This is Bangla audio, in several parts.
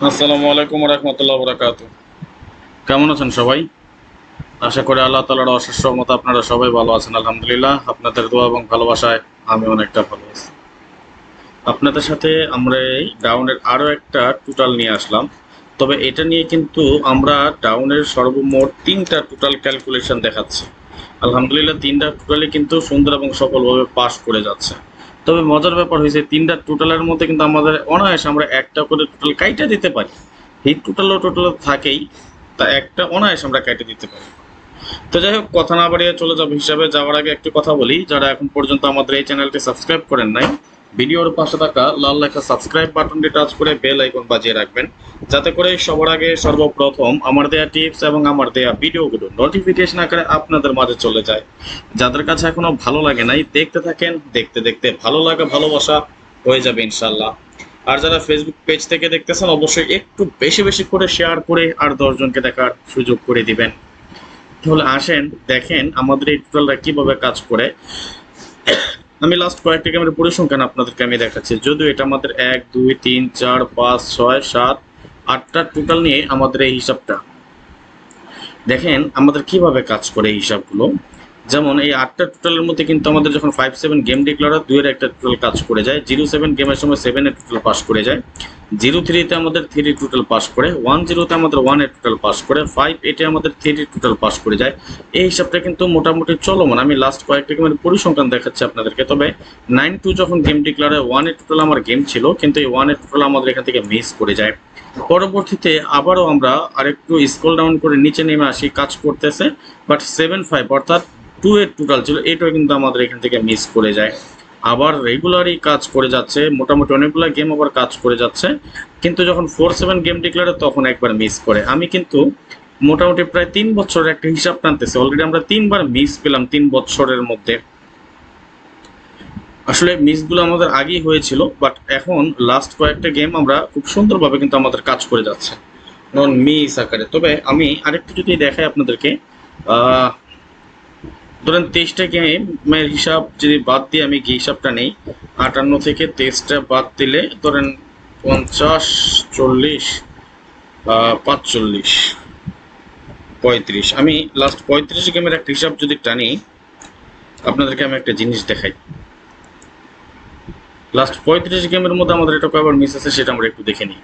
আসসালামু আলাইকুম রহমতুল্লাহ বরাকাতু। কেমন আছেন সবাই? আশা করি আল্লাহ তাআলার অশেষ রহমতে আপনারা সবাই ভালো আছেন। আলহামদুলিল্লাহ, আপনাদের দোয়া এবং ভালোবাসায় আমি অনেকটা ভালো আছি। আপনাদের সাথে আমরা এই ডাউনের আরও একটা টোটাল নিয়ে আসলাম। তবে এটা নিয়ে কিন্তু আমরা ডাউনের সর্বমোট ৩টা টোটাল ক্যালকুলেশন দেখাচ্ছি। আলহামদুলিল্লাহ ৩টা টোটালই কিন্তু সুন্দর এবং সফলভাবে পাস করে যাচ্ছে। তবে মজার ব্যাপার হয়েছে ৩টা টোটালের মধ্যে কিন্তু আমাদের অনায়াসে আমরা একটা করে টোটাল কাইটা দিতে পারি। হিট টোটাল থাকেই, তা একটা অনায়াসে আমরা কাইটে দিতে পারি। তো যাই হোক, কথা না বাড়িয়ে চলে যাবো। হিসাবে যাওয়ার আগে একটি কথা বলি, যারা এখন পর্যন্ত আমাদের এই চ্যানেলটি সাবস্ক্রাইব করেন নাই, ভিডিওর পাশে থাকা লাল লেখা সাবস্ক্রাইব বাটনটি টাচ করে বেল আইকন বাজিয়ে রাখবেন, যাতে করে সবার আগে সর্বপ্রথম আমার দেয়া টিপস এবং আমার দেয়া ভিডিওগুলো নোটিফিকেশন আকারে আপনাদের মাঝে চলে যায়। যাদের কাছে এখনো ভালো লাগে নাই, দেখতে থাকেন, দেখতে দেখতে ভালো লাগা ভালোবাসা হয়ে যাবে ইনশাল্লাহ। আর যারা ফেসবুক পেজ থেকে দেখতেছেন, অবশ্যই একটু বেশি বেশি করে শেয়ার করে আর 10 জনকে দেখার সুযোগ করে দিবেন। তাহলে আসেন দেখেন আমাদের এই টোটালটা কিভাবে কাজ করে। আমি লাস্ট কয়েকটা গেমের পরিসংখ্যান আপনাদেরকে আমি দেখাচ্ছি, যদিও এটা আমাদের 1 2 3 4 5 6 7 8টা টোটাল নিয়ে আমাদের এই হিসাবটা। দেখেন আমাদের কিভাবে কাজ করে এই হিসাবগুলো। যেমন এই 8টা টোটালের মধ্যে কিন্তু আমাদের যখন 5-7 গেম ডিক্লেয়ার হয়, 2 এর একটা টোটাল কাজ করে যায়, 0-7 গেমের সময় 7 এর টোটাল পাস করে যায়, 0-3 তে আমাদের 3 টোটাল পাস করে, 1-0 তে আমাদের 1 এর টোটাল পাস করে, 5-8 এ আমাদের 3 টোটাল পাস করে যায়। এই হিসাবটা কিন্তু মোটামুটি চলমান। আমি লাস্ট কয়েকটা গেমের পরিসংখ্যান দেখাচ্ছি আপনাদেরকে। তবে 9-2 যখন গেম ডিক্লেয়ার হয়, 1 এর টোটাল আমার গেম ছিল, কিন্তু এই 1 এর টোটাল আমাদের এখান থেকে মিস করে যায়। পরবর্তীতে আবারও আমরা আরেকটু স্ক্রল ডাউন করে নিচে নেমে আসি, কাজ করতেছে, বাট 7-5 অর্থাৎ 2 এর টোটাল ছিল, এটাও কিন্তু আমাদের এখান থেকে মিস করে যায়। আবার রেগুলারই কাজ করে যাচ্ছে, মোটামুটি অনেকগুলো গেম আবার কাজ করে যাচ্ছে, কিন্তু যখন 4-7 গেম ডিক্লেয়ার তখন একবার মিস করে। আমি কিন্তু মোটামুটি প্রায় 3 বছরের একটা হিসাব টানতেছি, অলরেডি আমরা 3বার মিস পেলাম 3 বছরের মধ্যে। আসলে মিসগুলো আমাদের আগেই হয়েছিল, বাট এখন লাস্ট কয়েকটা গেম আমরা খুব সুন্দরভাবে কিন্তু আমাদের কাজ করে যাচ্ছে নন মিস আকারে। তবে আমি আরেকটু যদি দেখাই আপনাদেরকে, ধরেন 23টা গেমের হিসাব যদি বাদ দিয়ে আমি হিসাবটা নেই, 58 থেকে 23টা বাদ দিলে ধরেন 50, 40, 45, 35, আমি লাস্ট 35 গেমের একটা হিসাব যদি টানি, আপনাদেরকে আমি একটা জিনিস দেখাই। লাস্ট 35 গেমের মধ্যে আমাদের এটা কয়বার মিস আছে সেটা আমরা একটু দেখে নিই।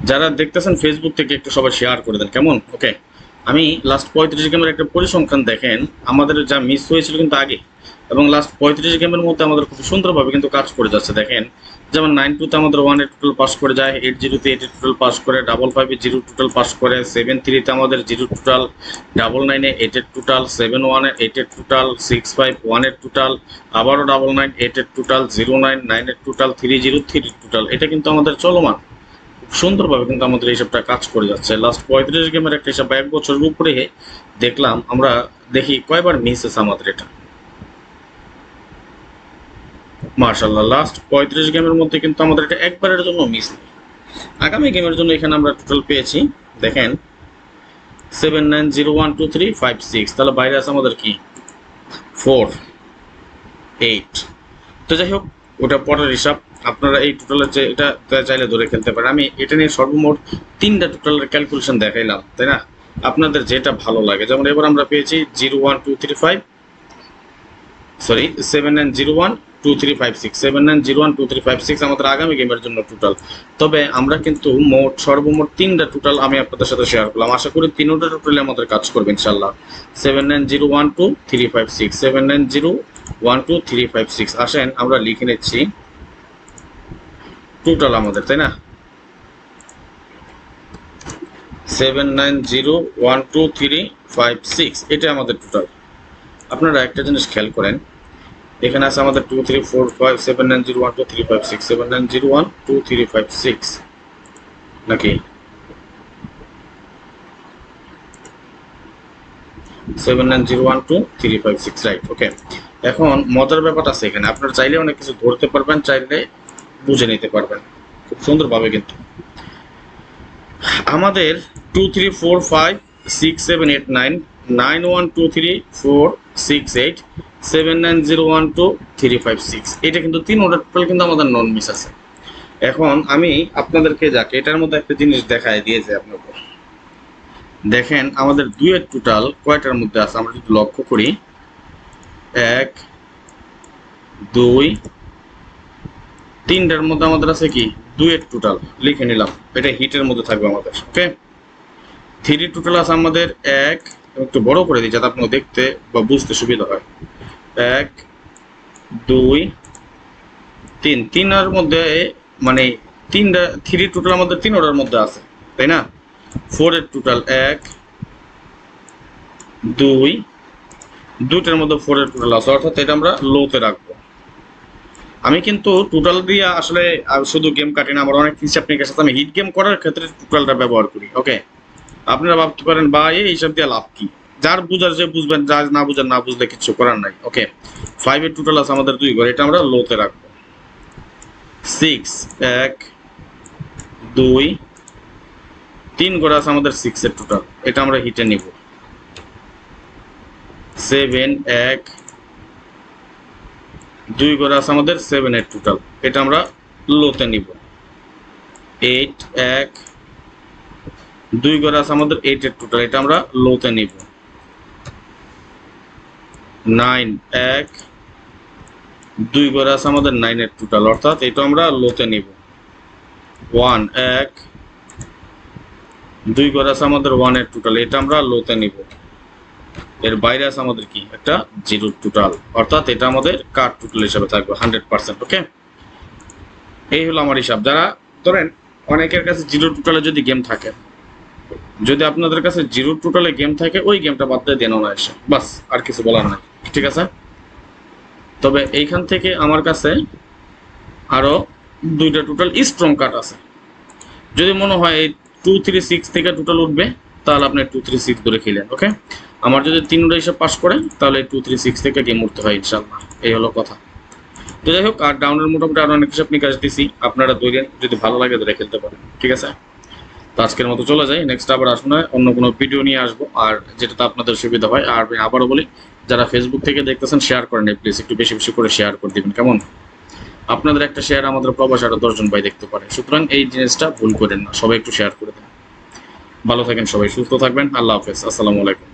যারা দেখতেছেন ফেসবুক থেকে একটু সবাই শেয়ার করে দেন, কেমন? ওকে, আমি লাস্ট 35 গেমের একটা পরিসংখ্যান দেখেন, আমাদের যা মিস হয়েছিল কিন্তু আগে, এবং লাস্ট 35 গেমের মধ্যে আমাদের খুব সুন্দরভাবে কিন্তু কাজ করে যাচ্ছে। দেখেন যেমন 9-2 তে আমাদের 1 এর টোটাল পাস করে যায়, 8-0 তে 8 এর টোটাল পাস করে, 5-5 এ 0 টোটাল পাস করে, 7-3 তে আমাদের 0 টোটাল, 9-9 এ 8 এর টোটাল, 7-1 এ 8 এর টোটাল, 6-5 1 এর টোটাল, আবারও 9-9 8 এর টোটাল, 0-9 9 এর টোটাল, 3-0 3 এর টোটাল। এটা কিন্তু আমাদের চলমান সুন্দরভাবে কিন্তু আমাদের হিসাবটা কাজ করে যাচ্ছে। লাস্ট 35 গেমের একটা হিসাব 1 বছরের উপরে দেখলাম আমরা। দেখি কয়বার মিস আছে আমাদের এটা। মার্শাল্লাহ, লাস্ট 35 গেমের মধ্যে কিন্তু আমাদের এটা একবারের জন্য মিস নেই। আগামী গেমের জন্য এখানে আমরা টোটাল পেয়েছি, দেখেন 7 9 0 1 2 3 5 6, তাহলে বাইরে আছে আমাদের কি 4 8। তো যাই হোক, ওটা পরের হিসাব। আপনারা এই টোটালের যে এটা চাইলে ধরে খেলতে পারেন। আমি এটা নিয়ে সর্বমোট 3টা টোটালের ক্যালকুলেশন দেখাইলাম, তাই না? আপনাদের যেটা ভালো লাগে। যেমন এবার আমরা পেয়েছি 0 1 2 3 5, সরি 7 9 0 1 2 3 5 6, 7 9 0 1 2 3 5 6 আমাদের আগামী গেমের জন্য টোটাল। তবে আমরা কিন্তু সর্বমোট 3টা টোটাল আমি আপনাদের সাথে শেয়ার করলাম। আশা করি 3টা টোটালে আমাদের কাজ করবে ইনশাল্লাহ। 7 9 0 1 2 3 5 6, 7 9 0 1 2 3 5 6। আসেন আমরা লিখে নিচ্ছি টোটাল আমাদের, তাই না? 7 9 0 1 2 3 5 6, এটা আমাদের টোটাল। আপনারা একটা জিনিস খেয়াল করেন, এখানে আছে আমাদের 2 3 4 5 7 9 0 1 2 3 5 6, 7 9 0 1 2 3 5 6 নাকি 7 9 0 1 2 3 5 6, রাইট? ওকে, এখন মজার ব্যাপারটা আছে এখানে, আপনারা চাইলে অনেক কিছু ধরতে পারবেন, চাইলে বুঝে নিতে পারবেন খুব সুন্দরভাবে। কিন্তু আমাদের 2 3 4 5 6 7 8 9 9 1 2 3 4 6 8 7 9 0 1 2 3 5 6, এটা কিন্তু 3 অর্ডার টোটাল কিন্তু আমাদের নন মিস আছে। এখন আমি আপনাদেরকে যাকে এটার মধ্যে একটা জিনিস দেখায় দিয়েছে আপনাকে, দেখেন আমাদের 2 এর টোটাল কয়টার মধ্যে আছে আমরা যদি লক্ষ্য করি, 1 2 3টার মধ্যে আমাদের আছে কি 2 এর টোটাল, লিখে নিলাম, এটা হিটের মধ্যে থাকবে আমাদের। ওকে, 3 টোটাল আছে আমাদের 1, একটু বড় করে দিই যাতে আপনাকে দেখতে বা বুঝতে সুবিধা হয়, 1 2 3, 3 এর মধ্যে মানে 3 টোটাল আমাদের 3 অর্ডার মধ্যে আছে, তাই না? 4 এর টোটাল 1 2, 2টার মধ্যে 4 এর টোটাল আছে, অর্থাৎ এটা আমরা লোতে রাখবো। আমি কিন্তু টোটাল দিয়ে আসলে শুধু গেম কাটি না, আমার অনেক হিসাব নিকাশ আছে, আমি হিট গেম করার ক্ষেত্রে টোটালটা ব্যবহার করি। ওকে, আপনারা ভাবতে পারেন বা এই হিসাব দিয়ে লাভ কি, যার বুঝার যে বুঝবেন, যার না বুঝার না বুঝলে কিছু করার নাই। ওকে, 5 এর টোটাল আছে আমাদের 2 ঘর, এটা আমরা লোতে রাখবো। 6 1 2 3 ঘর আছে আমাদের 6 এর টোটাল, এটা আমরা হিটে নিব। 7 1 2 ঘর আছে আমাদের 7 এর টোটাল, এটা আমরা লোতে নিব। 8 1 2 ঘর আছে আমাদের 8 এর টোটাল, এটা আমরা লোতে নিব। 9 1 2 ঘর আছে আমাদের 9 এর টোটাল, অর্থাৎ এটা আমরা লোতে নিব। 1 1 2 ঘর আছে আমাদের 1 এর টোটাল, এটা আমরা লোতে নিব। এর বাইরে আছে আমাদের কি একটা 0 টোটাল, অর্থাৎ এটা আমাদের কাট টোটাল হিসেবে থাকবে 100%। ওকে, এই হলো আমার হিসাব। যারা ধরেন অনেকের কাছে 0 টোটালে যদি গেম থাকে, যদি আপনাদের কাছে 0 টোটালে গেম থাকে, ওই গেমটা বাদ দিয়ে দেন না এসে, বাস, আর কিছু বলার নাই। ঠিক আছে, তবে এইখান থেকে আমার কাছে আরো 2টা টোটাল স্ট্রং কাট আছে। যদি মনে হয় 2 3 6 থেকে টোটাল উঠবে, তাহলে আপনি 2 3 6 ধরে খেলেন। ওকে, আমার যদি 3টা হিসাব পাস করে, তাহলে 2 3 6 থেকে গেম উঠতে হয় ইনশাআল্লাহ। এই হলো কথা। তো যাই হোক, আর ডাউনের মোটামুটি আরো অনেক হিসাব নিকাশ দিছি, আপনারা ধরেন, যদি ভালো লাগে ধরে খেলতে পারেন। ঠিক আছে, তো আজকের মতো চলে যাই, নেক্সট আবার আসলে অন্য কোনো ভিডিও নিয়ে আসবো, আর যেটাতে আপনাদের সুবিধা হয়। আর আবারও বলি, যারা ফেসবুক থেকে দেখতেছেন শেয়ার করেন, প্লিজ একটু বেশি বেশি করে শেয়ার করে দিবেন, কেমন? আপনাদের একটা শেয়ার আমাদের প্রবাসী আরো 10 জন ভাই দেখতে পারে, সুতরাং এই জিনিসটা ভুল করেন না, সবাই একটু শেয়ার করে দেন। ভালো থাকেন সবাই, সুস্থ থাকবেন, আল্লাহ হাফেজ, আসসালামু আলাইকুম।